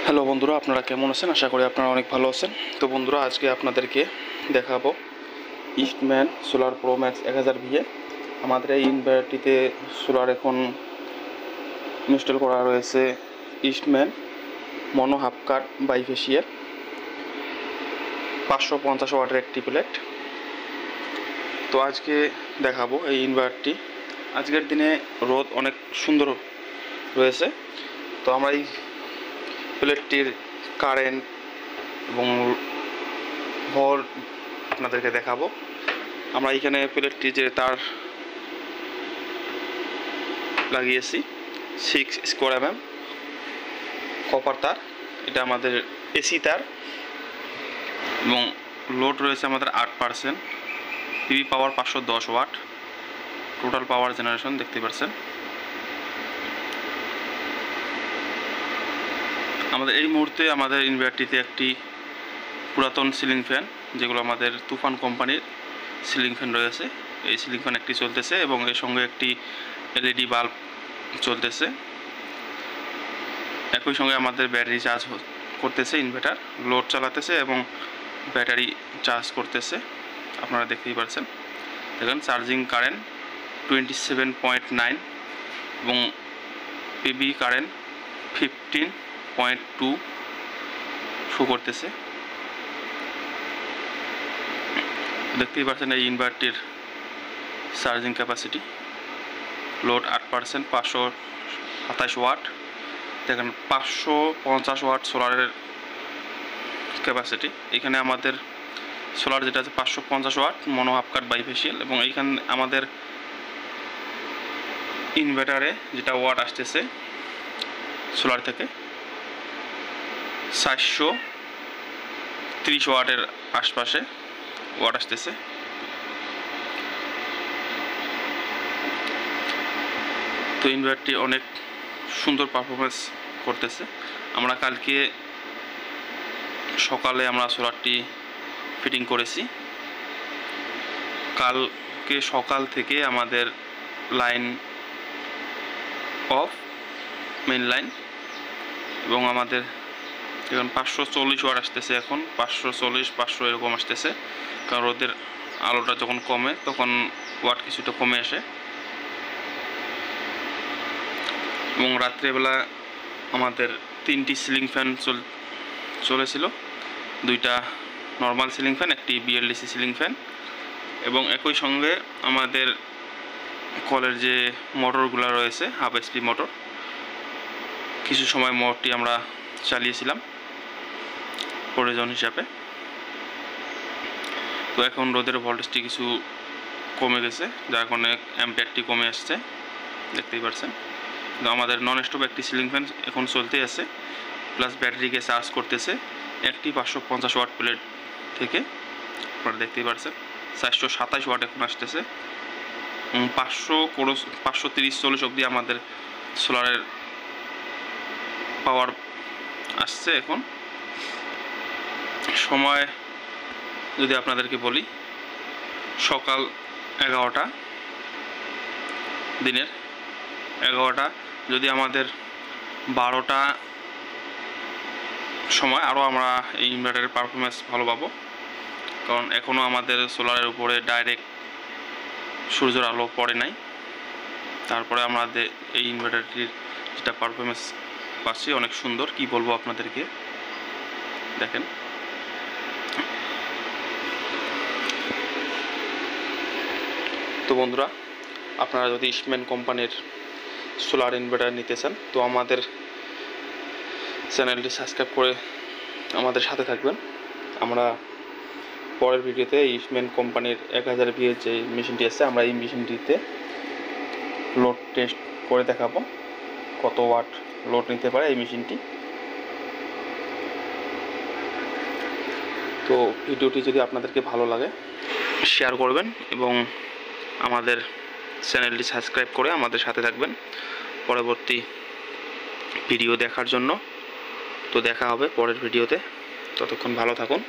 Hello বন্ধুরা, আপনারা কেমন আছেন? আশা করি আপনারা অনেক ভালো আছেন। তো বন্ধুরা, আজকে আপনাদেরকে দেখাবো Eastman solar pro max 1000 VA। আমাদের এই ইনভার্টারটিতে সোলার এখন ইনস্টল করা রয়েছে ইস্টম্যান মনো হাফ কাট বাইফেশিয়াল 550 ওয়াটের একটি প্লেট। তো আজকে দেখাবো এই ইনভার্টারটি। আজকের দিনে রোদ অনেক সুন্দর রয়েছে, তো আমরা এই প্লেটটির কারেন্ট এবং ভর আপনাদেরকে দেখাবো। আমরা এখানে প্লেটটি যে তার লাগিয়েছি 6 স্কোয়ার mm কপার তার, এটা আমাদের এসি তার, এবং লোড রয়েছে আমাদের 8%। পিভি পাওয়ার 510 ওয়াট, টোটাল পাওয়ার জেনারেশন দেখতে পাচ্ছেন। আমাদের এই মুহূর্তে আমাদের ইনভার্টারটিতে একটি পুরাতন সিলিং ফ্যান, যেগুলো আমাদের তুফান কোম্পানির সিলিং ফ্যান রয়েছে, এই সিলিং ফ্যান একটি চলতেছে এবং এর সঙ্গে একটি এলইডি বাল্ব চলতেছে। একই সঙ্গে আমাদের ব্যাটারি চার্জ করতেছে, ইনভার্টার লোড চালাতেছে এবং ব্যাটারি চার্জ করতেছে, আপনারা দেখতেই পাচ্ছেন। দেখেন চার্জিং কারেন্ট 27.9 এবং পিভি কারেন্ট 15.2 শো করতেছে। দেখতেই পাচ্ছেন এই ইনভার্টারটির চার্জিং ক্যাপাসিটি, লোড 8%, 527 ওয়াট। দেখেন 550 ওয়াট সোলারের ক্যাপাসিটি। এখানে আমাদের সোলার যেটা আছে 550 ওয়াট মনো হাফ কাট বাইফেশিয়াল, এবং এইখানে আমাদের ইনভার্টারে যেটা ওয়াট আসতেছে সোলার থেকে 430 ওয়াটের আশপাশে ওয়াট আসতেছে। তো ইনভার্টারটি অনেক সুন্দর পারফরমেন্স করতেছে। আমরা কালকে সকালে আমরা সোলারটি ফিটিং করেছি। কালকে সকাল থেকে আমাদের লাইন অফ, মেইন লাইন, এবং আমাদের এখন 540 ওয়াট আসতেছে। এখন 540-500 এরকম আসতেছে, কারণ রোদের আলোটা যখন কমে তখন ওয়াট কিছুটা কমে আসে। এবং রাত্রেবেলা আমাদের 3টি সিলিং ফ্যান চলেছিল, 2টা নর্মাল সিলিং ফ্যান, একটি বিএলডিসি সিলিং ফ্যান, এবং একই সঙ্গে আমাদের কলের যে মোটরগুলো রয়েছে হাফ এইচপি মোটর, কিছু সময় মোটরটি আমরা চালিয়েছিলাম প্রয়োজন হিসাবে। তো এখন রোদের ভোল্টেজটি কিছু কমে গেছে, যার কারণে অ্যাম্পিয়ারটি কমে আসছে, দেখতেই পাচ্ছেন। কিন্তু আমাদের নন স্টপ একটি সিলিং ফ্যান এখন চলতে আছে, প্লাস ব্যাটারিকে চার্জ করতেছে একটি 550 ওয়াট প্লেট থেকে, আপনারা দেখতেই পাচ্ছেন। 427 ওয়াট এখন আসতেছে, 530-40 অবধি আমাদের সোলারের পাওয়ার আসছে। এখন সময় যদি আপনাদেরকে বলি, সকাল 11টা, দিনের 11টা, যদি আমাদের 12টা সময় আরও আমরা এই ইনভার্টারের পারফরমেন্স ভালো পাবো, কারণ এখনও আমাদের সোলারের উপরে ডাইরেক্ট সূর্যের আলো পড়ে নাই। তারপরে আমাদের এই ইনভার্টারটির যেটা পারফরমেন্স পাচ্ছি অনেক সুন্দর, কি বলবো আপনাদেরকে, দেখেন। তো বন্ধুরা, আপনারা যদি ইস্টম্যান কোম্পানির সোলার ইনভার্টার নিতে চান, তো আমাদের চ্যানেলটি সাবস্ক্রাইব করে আমাদের সাথে থাকবেন। আমরা পরের ভিডিওতে ইস্টম্যান কোম্পানির 1000 VA যে মেশিনটি আছে, আমরা এই মেশিনটিতে লোড টেস্ট করে দেখাবো কত ওয়াট লোড নিতে পারে এই মেশিনটি। তো ভিডিওটি যদি আপনাদেরকে ভালো লাগে শেয়ার করবেন এবং আমাদের চ্যানেলটি সাবস্ক্রাইব করে আমাদের সাথে থাকবেন পরবর্তী ভিডিও দেখার জন্য। তো দেখা হবে পরের ভিডিওতে, ততক্ষণ ভালো থাকুন।